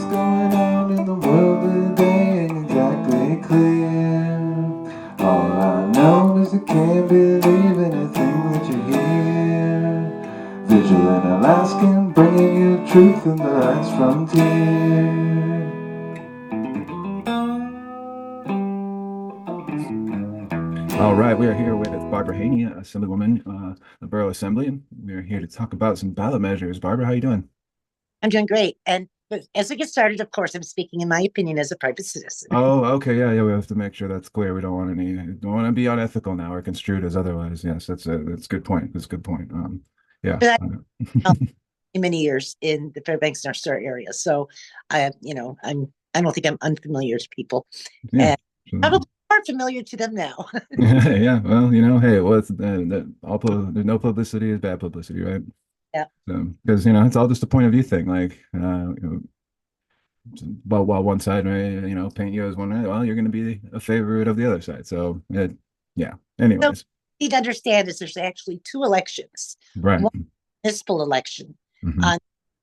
what's going on in the world today ain't exactly clear. All I know is I can't believe anything that you hear. Vigilant Alaskan, bringing you truth in the last frontier. All right, we are here with Barbara Haney, Assemblywoman, the Borough Assembly. We are here to talk about some ballot measures. Barbara, how you doing? I'm doing great. And but as we get started, of course, I'm speaking in my opinion as a private citizen. Oh, okay, yeah, yeah. We have to make sure that's clear. We don't want to be unethical now or construed as otherwise. Yes, that's a good point. That's a good point. Yeah, But I many years in the Fairbanks North Star area, so I don't think I'm unfamiliar to people, yeah, and probably are familiar to them now. yeah. Well, hey, well, it's that there's no publicity is bad publicity, right? Yeah. So, because it's all just a point of view thing. Like, but while one side may paint you as one, well, you're going to be a favorite of the other side. So, yeah. So Anyways, you need to understand is there's actually two elections, right. one municipal election Hmm. on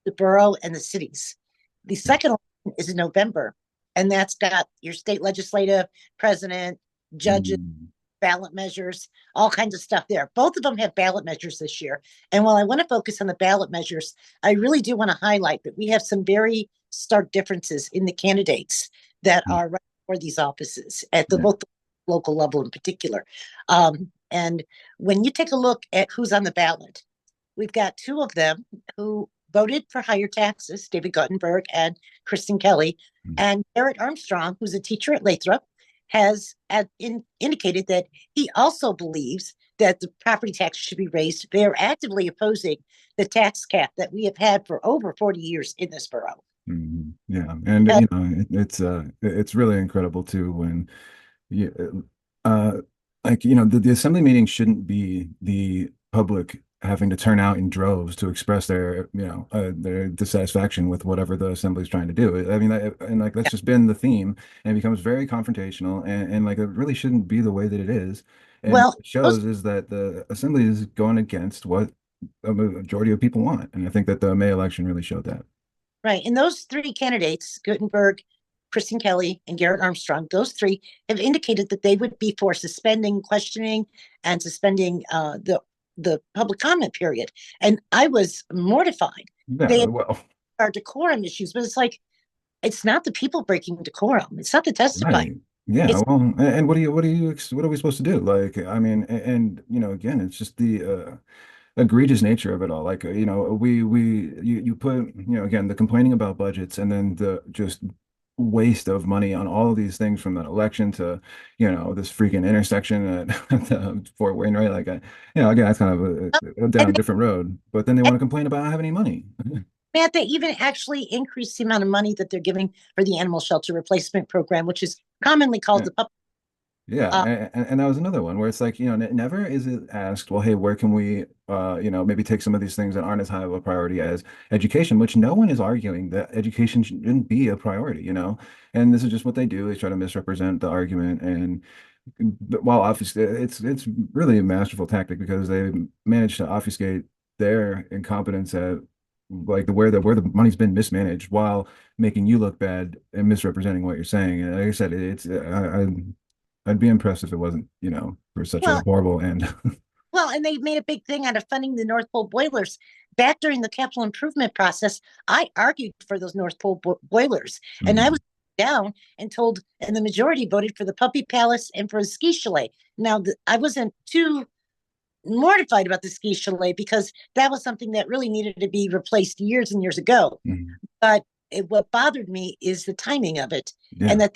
the borough and the cities. The second election is in November, and that's got your state legislative, president, judges, Mm. ballot measures, all kinds of stuff there. Both of them have ballot measures this year. And while I want to focus on the ballot measures, I really do want to highlight that we have some very stark differences in the candidates that are running for these offices at the Yeah. both the local level in particular. And when you take a look at who's on the ballot, we've got two of them who voted for higher taxes, David Guttenberg and Kristen Kelly, and Garrett Armstrong, who's a teacher at Lathrop, has indicated that he also believes that the property tax should be raised. They are actively opposing the tax cap that we have had for over 40 years in this borough. Yeah, and Uh, it's really incredible too when you like the assembly meeting shouldn't be the public having to turn out in droves to express their dissatisfaction with whatever the assembly is trying to do. I mean, and like that's just been the theme, and it becomes very confrontational, and like it really shouldn't be the way that it is. And what well, it those, shows is that the assembly is going against what a majority of people want, and I think that the May election really showed that. right. And those three candidates, Gutenberg, Kristen Kelly, and Garrett Armstrong, those three have indicated that they would be for suspending questioning and suspending the public comment period. And I was mortified. Yeah, They well, are decorum issues, but it's like it's not the people breaking decorum. It's not the testifying. right. Yeah, It's well, and what are we supposed to do? Like, I mean, and again, it's just the egregious nature of it all. Like, you put, again, the complaining about budgets and then the just waste of money on all of these things from the election to, this freaking intersection at Fort Wayne, right? Like, again, that's kind of down a and different road. But then they and want to complain about not having any money. Matt, they even actually increased the amount of money that they're giving for the animal shelter replacement program, which is commonly called Yeah. the pup. Yeah, Uh, and that was another one where it's like, never is it asked, well, hey, where can we, maybe take some of these things that aren't as high of a priority as education, which no one is arguing that education shouldn't be a priority. And this is just what they do. They try to misrepresent the argument, and while obviously it's really a masterful tactic because they managed to obfuscate their incompetence at like the where the money's been mismanaged while making you look bad and misrepresenting what you're saying. And like I said, I'd be impressed if it wasn't, for such a well, horrible end. and they made a big thing out of funding the North Pole boilers. Back during the capital improvement process, I argued for those North Pole boilers, and I was Mm, down and told, and the majority voted for the Puppy Palace and for the ski chalet. Now, I wasn't too mortified about the ski chalet because that was something that really needed to be replaced years and years ago. mm, But what bothered me is the timing of it, and yeah.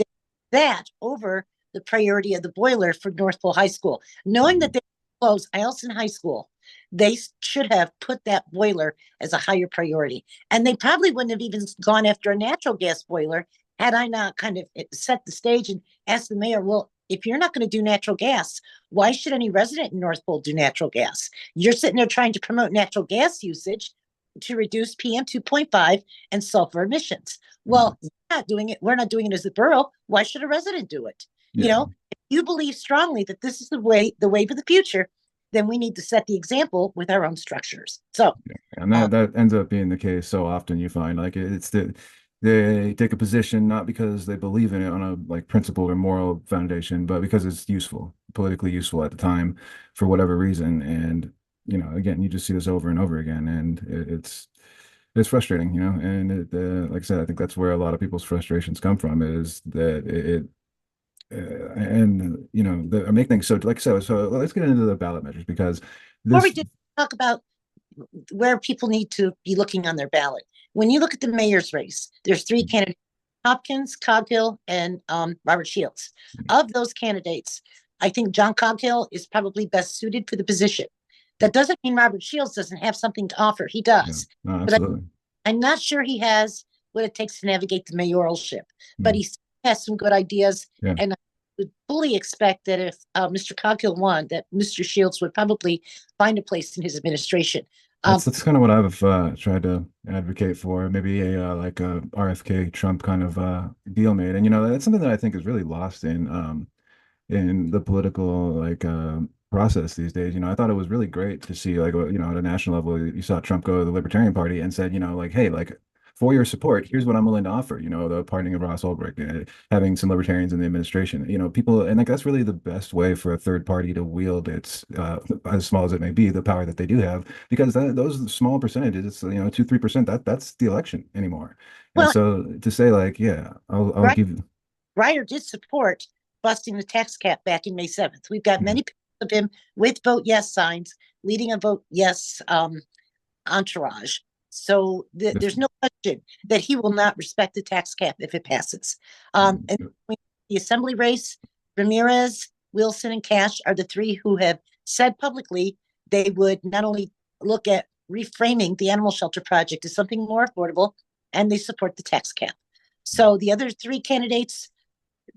that over the priority of the boiler for North Pole High School, knowing that Mm, they closed Eielson High School. They should have put that boiler as a higher priority, and they probably wouldn't have even gone after a natural gas boiler had I not kind of set the stage and asked the mayor, well, if you're not going to do natural gas, why should any resident in North Pole do natural gas? You're sitting there trying to promote natural gas usage to reduce PM 2.5 and sulfur emissions. mm, Well, you're not doing it. We're not doing it as a borough. Why should a resident do it? You yeah. know, if you believe strongly that this is the wave of the future, then we need to set the example with our own structures. So, And uh, that ends up being the case so often you find like it's the they take a position not because they believe in it on a like principle or moral foundation, but because it's useful, politically useful at the time for whatever reason. And again, you just see this over and over again, and it's frustrating, And like I said, I think that's where a lot of people's frustrations come from is that and I make things so like so. Let's get into the ballot measures because Before we this do talk about where people need to be looking on their ballot, when you look at the mayor's race, there's three candidates: Hopkins, Coghill, and Robert Shields. Of those candidates, I think John Coghill is probably best suited for the position. That doesn't mean Robert Shields doesn't have something to offer. He Yeah, does. no, But absolutely. I'm not sure he has what it takes to navigate the mayoralship. But Mm, he has some good ideas. yeah. And I would fully expect that if Mr. Coghill won, that Mr. Shields would probably find a place in his administration. Um, That's kind of what I've tried to advocate for, maybe a like a RFK Trump kind of deal made, and that's something that I think is really lost in the political like process these days. I thought it was really great to see like at a national level, you saw Trump go to the Libertarian Party and said, like, hey, like for your support, here's what I'm willing to offer. The pardoning of Ross Ulbricht, having some libertarians in the administration. People, and like that's really the best way for a third party to wield its as small as it may be, the power that they do have, because those small percentages, it's 2-3%, that's the election anymore. And well, so to say like, yeah, I'll right. give. Breyer did support busting the tax cap back in May 7th. We've got Mhm. many pictures of him with vote yes signs, leading a vote yes entourage. So This, there's no question that he will not respect the tax cap if it passes. And the assembly race, Ramirez, Wilson, and Cash are the three who have said publicly they would not only look at reframing the animal shelter project as something more affordable, and they support the tax cap. So the other three candidates,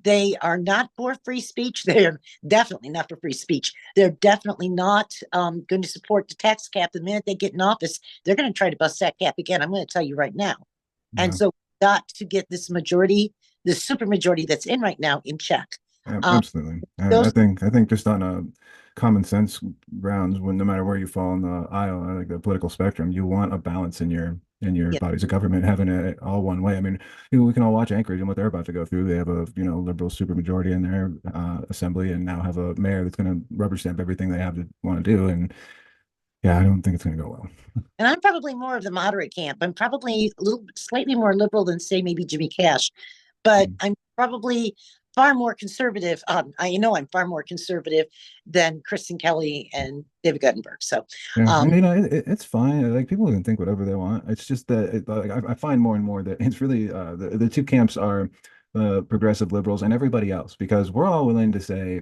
they are not for free speech. They're definitely not for free speech. They're definitely not going to support the tax cap. The minute they get in office, they're going to try to bust that cap again. I'm going to tell you right now. And yeah. so, got to get this majority, the super majority that's in right now, in check. Um, Absolutely. I those think just on a common sense grounds, when no matter where you fall in the aisle, like the political spectrum, you want a balance in your yeah. bodies of government, having it all one way. I mean, we can all watch Anchorage and what they're about to go through. They have a liberal supermajority in their assembly, and now have a mayor that's going to rubber stamp everything they have to want to do. And yeah, I don't think it's going to go well. And I'm probably more of the moderate camp. I'm probably a little slightly more liberal than, say, maybe Jimmy Cash, but I'm probably far more conservative. I know I'm far more conservative than Kristen Kelly and David Guttenberg. So, Yeah, um, and it's fine. Like people can think whatever they want. It's just that like I find more and more that it's really the two camps are progressive liberals and everybody else because we're all willing to say,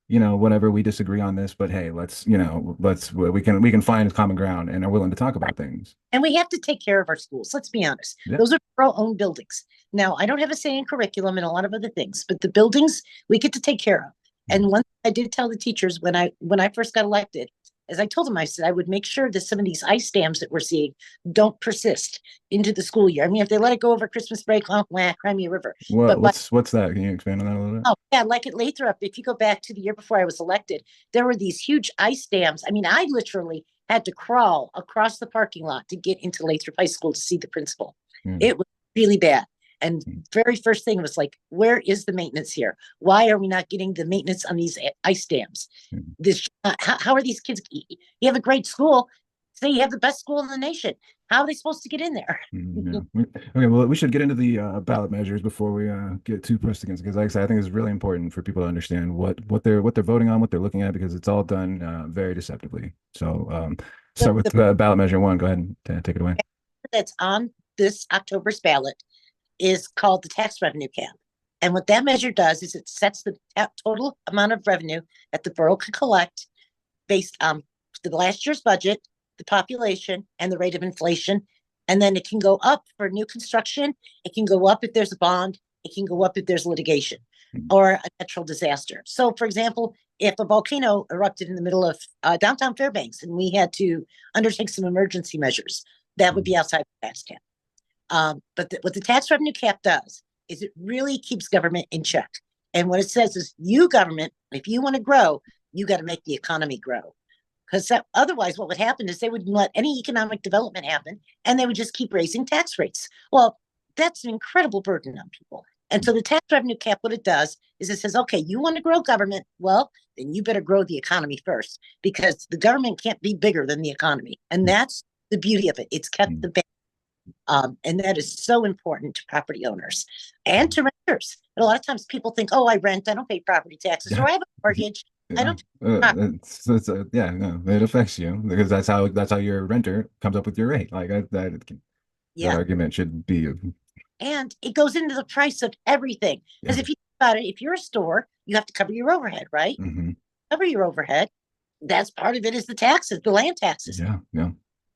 whatever we disagree on this, but hey, let's we can find common ground and are willing to talk about things. and we have to take care of our schools. Let's be honest. Yeah. Those are borough-owned buildings. Now, I don't have a say in curriculum and a lot of other things, but the buildings we get to take care of. And one thing I did tell the teachers when I first got elected, as I told them, I said I would make sure that some of these ice dams that we're seeing don't persist into the school year. I mean, if they let it go over Christmas break, cry me a river. What But by what's that? Can you expand on that a little bit? Oh, yeah, like at Lathrop, if you go back to the year before I was elected, there were these huge ice dams. I mean, I literally had to crawl across the parking lot to get into Lathrop High School to see the principal. Yeah. It was really bad. And very first thing was like, where is the maintenance here? Why are we not getting the maintenance on these ice dams? Yeah. How are these kids? You have a great school. Say you have the best school in the nation. How are they supposed to get in there? Yeah. Okay, well, we should get into the ballot measures before we get too pressed against because, like I said, I think it's really important for people to understand what they're voting on, what they're looking at, because it's all done very deceptively. So, start with The ballot measure one. Go ahead and take it away. that's on this October's ballot is called the tax revenue cap. And what that measure does is it sets the total amount of revenue that the borough can collect based on the last year's budget, the population, and the rate of inflation. And then it can go up for new construction. It can go up if there's a bond. It can go up if there's litigation or a natural disaster. So, for example, if a volcano erupted in the middle of downtown Fairbanks and we had to undertake some emergency measures, that would be outside the tax cap. But what the tax revenue cap does is it really keeps government in check. And what it says is, you government, if you want to grow, you got to make the economy grow. Because otherwise, what would happen is they wouldn't let any economic development happen, and they would just keep raising tax rates. Well, that's an incredible burden on people. And so the tax revenue cap, what it does is it says, okay, you want to grow government? Well, then you better grow the economy first because the government can't be bigger than the economy. And that's the beauty of it. It's kept the balance. And that is so important to property owners and to renters. But a lot of times people think, oh, I rent, I don't pay property taxes, or Yeah. I have a mortgage, I Yeah. don't pay property. Yeah, no, it affects you because that's how your renter comes up with your rate. Like that Yeah. argument should be And it goes into the price of everything. yeah. Because if you think about it, if you're a store, you have to cover your overhead, right? Hmm. Cover your overhead. That's part of it is the taxes, the land taxes. Yeah, yeah,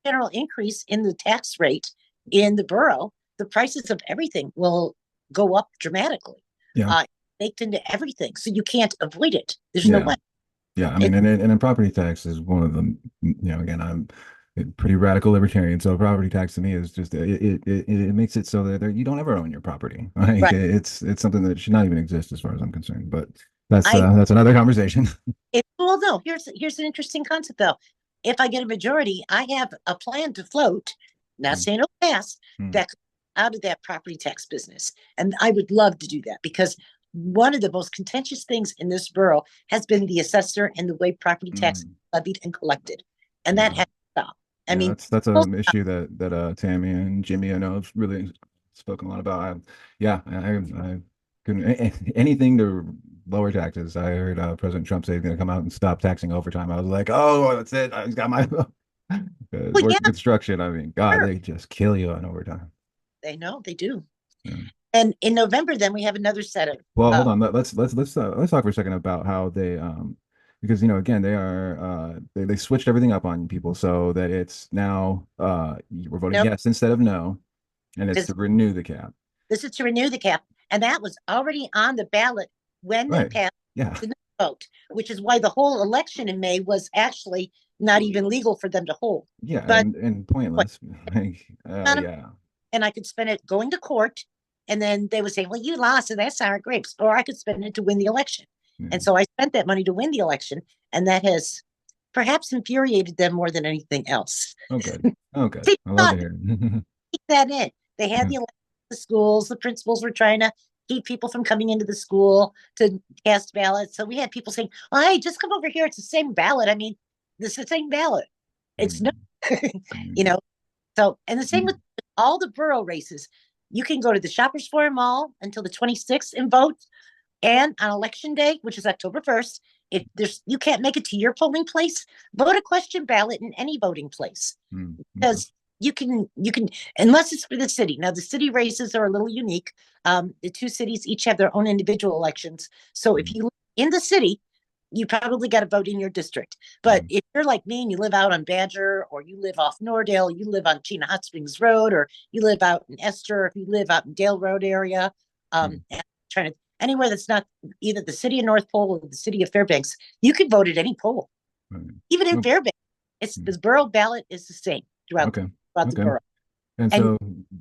General increase in the tax rate in the borough, the prices of everything will go up dramatically. yeah, Baked into everything. So you can't avoid it. There's no yeah. way. Yeah, I It, mean, and then property tax is one of them. Again, I'm a pretty radical libertarian, so property tax to me is just it makes it so that you don't ever own your property. Like right. it's something that should not even exist as far as I'm concerned. But I that's another conversation. well no, here's an interesting concept though. If I get a majority, I have a plan to float, not Mm, saying it'll pass, mm, that out of that property tax business. And I would love to do that because one of the most contentious things in this borough has been the assessor and the way property tax is mm. levied and collected. And that Yeah, has to stop. I yeah, mean, that's an issue that Tammy and Jimmy I know have really spoken a lot about. I couldn't anything to lower taxes. I heard President Trump say he's going to come out and stop taxing overtime. I was like, oh, that's it. I just got my well, work yeah, construction. I mean, God, sure. they just kill you on overtime. They know they do. Yeah. And in November, then we have another set of Well, hold on. Let's talk for a second about how they because again they are they switched everything up on people so that it's now we're voting no, yes instead of no, and it's this to renew the cap. this is to renew the cap. And that was already on the ballot when they Right. passed Yeah. the no vote, which is why the whole election in May was actually not even legal for them to hold. Yeah, But and pointless. Like, yeah. and I could spend it going to court, and then they would say, "Well, you lost, so that's sour grapes," or I could spend it to win the election. Yeah. And so I spent that money to win the election, and that has perhaps infuriated them more than anything else. Oh, good. Oh, good. They I love to thought hear it. keep that in. They had Yeah. the election, the schools, the principals were trying to keep people from coming into the school to cast ballots. So we had people saying, "Oh, hey, just come over here. It's the same ballot. I mean, this is the same ballot. It's no, Mm, you mm, know." So, and the same with mm, all the borough races. You can go to the Shoppers Forum Mall until the 26th and vote. And on election day, which is October 1st, if there's you can't make it to your polling place, vote a question ballot in any voting place okay. because you can unless it's for the city. Now the city races are a little unique. The two cities each have their own individual elections. So if Mm, you live in the city, you probably got to vote in your district. But mm, if you're like me and you live out on Badger, or you live off Nordale, you live on Chena Hot Springs Road, or you live out in Esther, if you live out in Dale Road area, mm, trying to anywhere that's not either the city of North Pole or the city of Fairbanks, you can vote at any poll, right. even in Oh, Fairbanks. It's mm, the borough ballot is the same okay. throughout the Okay. borough. And And so,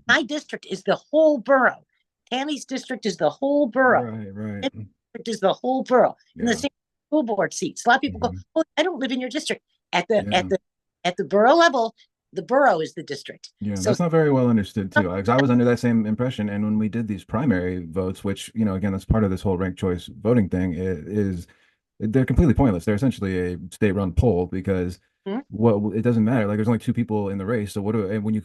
my district is the whole borough. Tammy's district is the whole borough. right, right. My district is the whole borough. And the Yeah. same school board seats. A lot of people go, Mhm. "Oh, I don't live in your district." At the at Yeah. the at the borough level, the borough is the district. Yeah, So that's not very well understood too. 'Cause I was under that same impression, and when we did these primary votes, which again, that's part of this whole ranked choice voting thing, is they're completely pointless. They're essentially a state-run poll because mm, what it doesn't matter. Like there's only two people in the race, so and when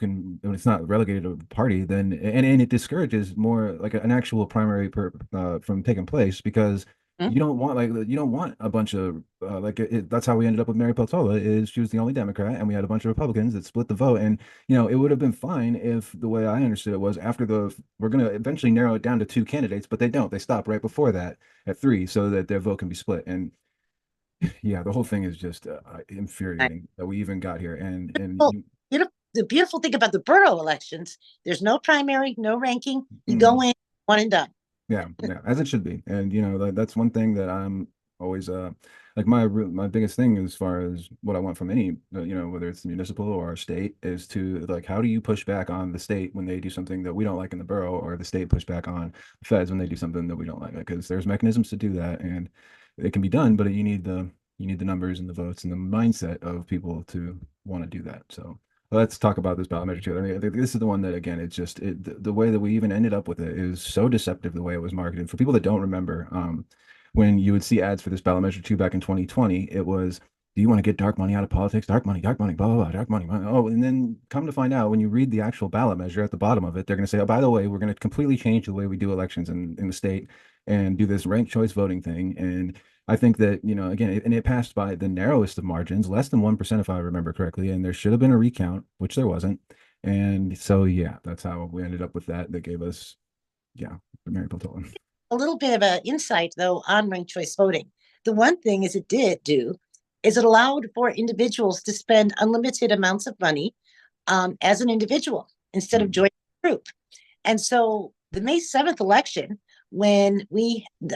it's not relegated to a party, then and it discourages more like an actual primary from taking place because mm, you don't want a bunch of that's how we ended up with Mary Peltola is she was the only Democrat and we had a bunch of Republicans that split the vote and it would have been fine if the way I understood it was after we're going to eventually narrow it down to two candidates, but they don't. They stop right before that at three so that their vote can be split. And yeah, the whole thing is just infuriating that we even got here. And well, the beautiful thing about the borough elections, there's no primary, no ranking. You go mm, in, one and done. yeah, yeah, as it should be. And that's one thing that I'm always like my biggest thing as far as what I want from any whether it's municipal or state is to like how do you push back on the state when they do something that we don't like in the borough or the state push back on the feds when they do something that we don't like because there's mechanisms to do that and it can be done, but you need the numbers and the votes and the mindset of people to want to do that. So let's talk about this ballot measure too. I mean, this is the one that again, it's just the way that we even ended up with it is so deceptive. The way it was marketed for people that don't remember, when you would see ads for this ballot measure two back in 2020, it was, "Do you want to get dark money out of politics? Dark money, blah blah blah, dark money." Oh, and then come to find out, when you read the actual ballot measure at the bottom of it, they're going to say, "Oh, by the way, we're going to completely change the way we do elections in the state and do this ranked choice voting thing." And I think that, again, and it passed by the narrowest of margins, less than 1%, if I remember correctly. And there should have been a recount, which there wasn't. And so, yeah, that's how we ended up with that. That gave us, yeah, the Mary Peltola. A little bit of an insight though on ranked choice voting. The one thing is it did do is it allowed for individuals to spend unlimited amounts of money as an individual instead of Mm, joining a group. And so the May 7th election, when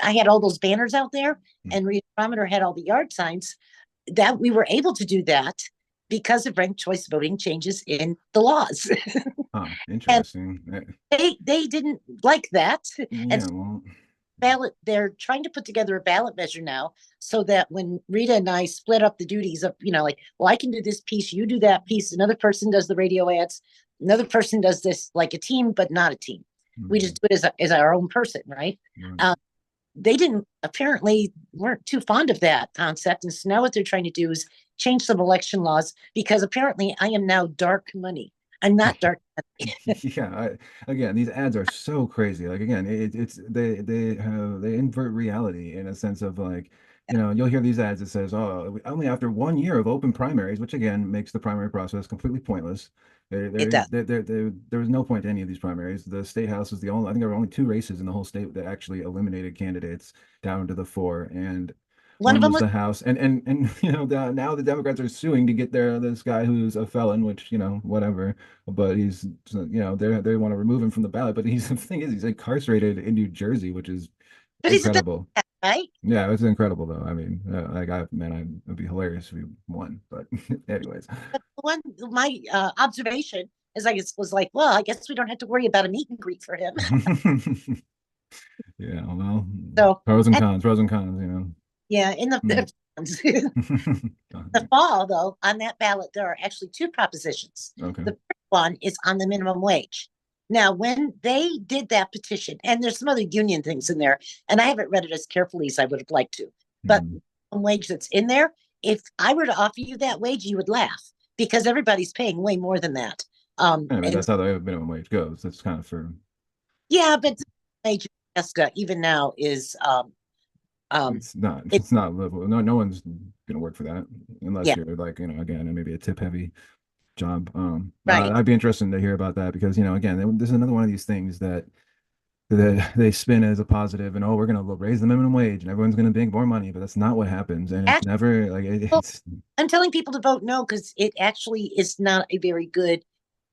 I had all those banners out there mm. and Readometer had all the yard signs, that we were able to do that because of ranked choice voting changes in the laws. Huh, And interesting. they didn't like that. And Yeah, well, they're trying to put together a ballot measure now so that when Rita and I split up the duties of, like, well, I can do this piece, you do that piece, another person does the radio ads, another person does this like a team, but not a team. We just mm, do it as our own person, right? right. They didn't apparently weren't too fond of that concept. And so now what they're trying to do is change some election laws because apparently I am now dark money. I'm not dark money. Yeah, again, these ads are so crazy. Like again, it's they invert reality in a sense of like, you'll hear these ads that says, "Oh, only after 1 year of open primaries," which again makes the primary process completely pointless. It does. There was no point to any of these primaries. The state house was the only, I think there were only two races in the whole state that actually eliminated candidates down to the four, and One of one them was was, the House, and now the Democrats are suing to get this guy who's a felon, which whatever, but he's they want to remove him from the ballot, but the thing is he's incarcerated in New Jersey, which is but he's a incredible. Democrat, right? Yeah, it's incredible though. I mean, like it'd be hilarious if we won, but anyways. But one my observation is I guess was like, well, I guess we don't have to worry about a meet and greet for him. Yeah, well, So and pros and cons. yeah, in Hmm. the fall, though, on that ballot, there are actually two propositions. Okay. The first one is on the minimum wage. Now, when they did that petition, and there's some other union things in there, and I haven't read it as carefully as I would have liked to, but Hmm. the minimum wage that's in there, if I were to offer you that wage, you would laugh because everybody's paying way more than that. I mean, And that's how the minimum wage goes. That's kind of for yeah, but wage even now is um, it, it's not livable. No one's gonna work for that unless yeah, you're like, again, maybe a tip heavy job. right. I'd be interested to hear about that because, again, this is another one of these things that they spin as a positive and, oh, we're gonna raise the minimum wage and everyone's gonna make more money, but that's not what happens. And it's Actually, never like it's I'm telling people to vote no because it actually is not a very good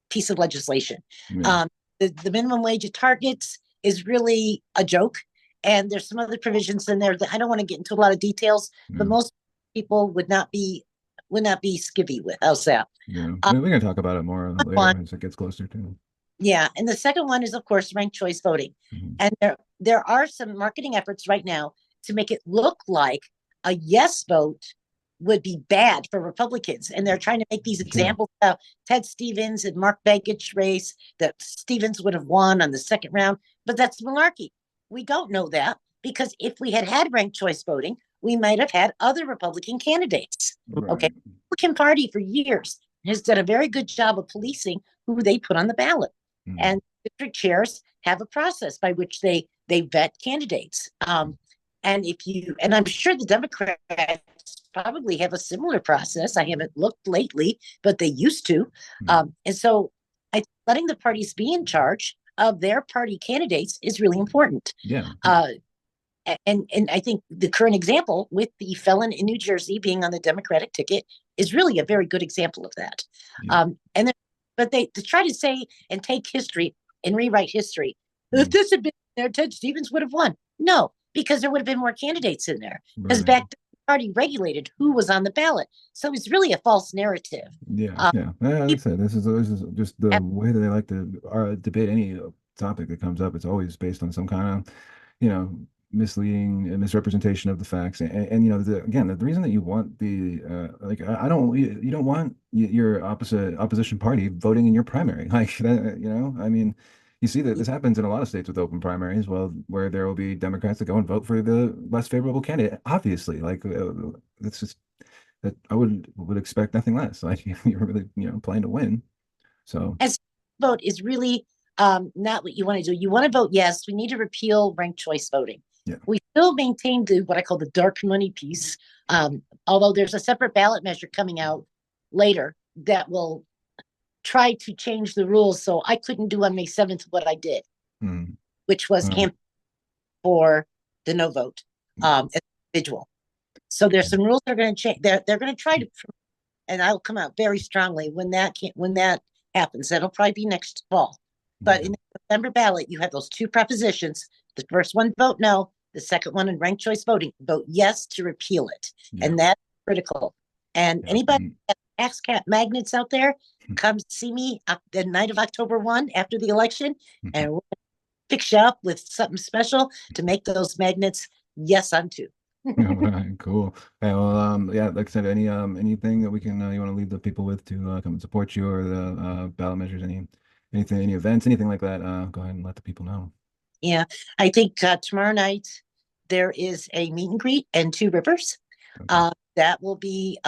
piece of legislation. yeah, Um, the minimum wage targets is really a joke, and there's some other provisions in there that I don't want to get into a lot of details, but yeah, most people would not be skivvy with. How's that? yeah. Um, We can talk about it more one, later as it gets closer to. yeah, and the second one is of course ranked choice voting, Mhm. and there are some marketing efforts right now to make it look like a yes vote would be bad for Republicans. And they're trying to make these Yeah, examples about Ted Stevens and Mark Begich race that Stevens would have won on the second round. But that's malarkey. We don't know that because if we had had ranked choice voting, we might have had other Republican candidates. Okay. right. The Republican Party for years has done a very good job of policing who they put on the ballot. Mm. And district chairs have a process by which they vet candidates. And I'm sure the Democrats probably have a similar process. I haven't looked lately, but they used to. Mm. And so letting the parties be in charge of their party candidates is really important. Yeah, Uh, and I think the current example with the felon in New Jersey being on the Democratic ticket is really a very good example of that. yeah. And then, but they to try to say and take history and rewrite history. If Mm. this had been there, Ted Stevens would have won. No, because there would have been more candidates in there. Because Right. back then, the party regulated who was on the ballot, so it's really a false narrative. Yeah, Uh, yeah. Like I said, this is just the way that they like to debate any topic that comes up. It's always based on some kind of, misleading and misrepresentation of the facts. And you know, again, the reason that you want the like I don't you don't want your opposition party voting in your primary like that, you know. I mean, you see that this happens in a lot of states with open primaries, well, where there will be Democrats that go and vote for the less favorable candidate. Obviously, like that's just that I would expect nothing less. Like you're really, you know, playing to win. So As vote is really not what you want to do. You want to vote yes. We need to repeal ranked choice voting. yeah. We still maintain the what I call the dark money piece, although there's a separate ballot measure coming out later that will try to change the rules. So I couldn't do on May 7th what I did, Mm. which was Well, campaign for the no vote as an individual. So there's some rules that are going to change. They're going to try to, and I'll come out very strongly when that happens. That'll probably be next fall. But okay. in the November ballot, you have those two propositions. The first one, vote no. The second one, in ranked choice voting, vote yes to repeal it, Yeah. and that's critical. And Yeah. anybody that tax cap magnets out there, come see me the night of October 1 after the election, and we'll fix you up with something special to make those magnets yes unto. All right, cool. Hey, well, yeah, like I said, anything that we can, you want to leave the people with to come and support you or the ballot measures, anything, any events, anything like that, go ahead and let the people know. Yeah, I think tomorrow night there is a meet and greet in Two Rivers. Okay. That will be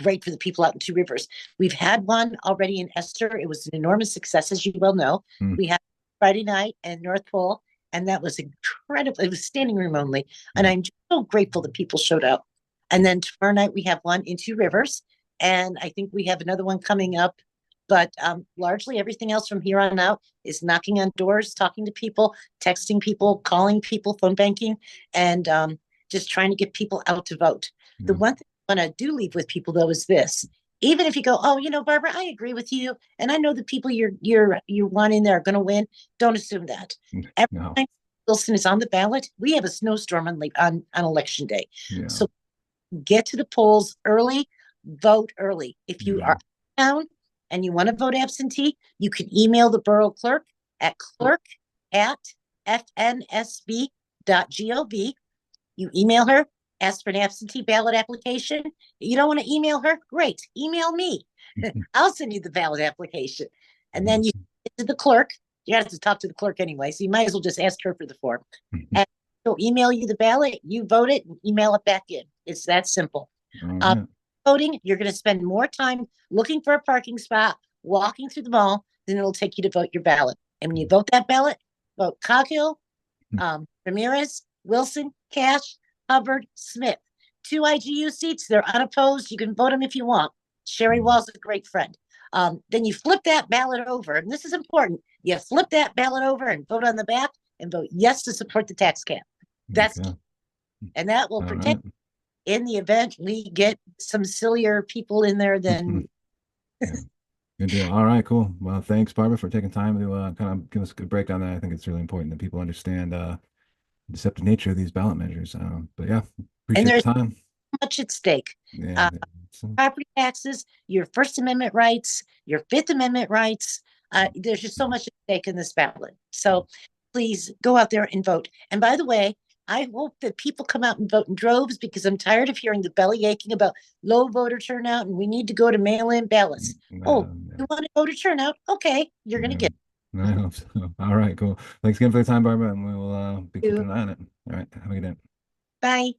great for the people out in Two Rivers. We've had one already in Esther. It was an enormous success, as you well know. Mm, We had Friday night in North Pole, and that was incredible. It was standing room only, and yeah. I'm so grateful that people showed up. And then tomorrow night we have one in Two Rivers, and I think we have another one coming up. But largely everything else from here on out is knocking on doors, talking to people, texting people, calling people, phone banking, and just trying to get people out to vote. The Yeah. one thing I want to do leave with people though is this: even if you go, oh, Barbara, I agree with you, and I know the people you want in there are going to win. Don't assume that. Every No. time Wilson is on the ballot, we have a snowstorm on election day. Yeah. So get to the polls early, vote early. If you Yeah. are down and you want to vote absentee, you can email the borough clerk at clerk@fnsb.gov. You email her, ask for an absentee ballot application. You don't want to email her? Great. Email me. I'll send you the ballot application. And then you get to the clerk. You have to talk to the clerk anyway, so you might as well just ask her for the form. And she'll email you the ballot, you vote it, and email it back in. It's that simple. All Uh, right. Voting, you're going to spend more time looking for a parking spot, walking through the mall, than it'll take you to vote your ballot. And when you vote that ballot, vote Coghill, Ramirez, Wilson, Cash, Hubbard, Smith. Two IGU seats, they're unopposed. You can vote them if you want. Sherry Wall's a great friend. Then you flip that ballot over, and this is important. You flip that ballot over and vote on the back and vote yes to support the tax cap. That's Okay. and that will All protect right. in the event we get some sillier people in there than Yeah. Good deal. All right, cool. Well, thanks, Barbara, for taking time to kind of give us a good breakdown there. I think it's really important that people understand the deceptive nature of these ballot measures. But yeah, and appreciate the there's time. much at stake. Yeah. Uh, Property taxes, your First Amendment rights, your Fifth Amendment rights. There's just so much at stake in this ballot. So please go out there and vote. And by the way, I hope that people come out and vote in droves because I'm tired of hearing the belly aching about low voter turnout and we need to go to mail in ballots. Oh, Yeah. you want a voter turnout? Okay, you're going to Yeah. get I hope so. All right, cool. Thanks again for the time, Barbara, and we'll be it. keeping an eye on it. All right. Have a good day. Bye.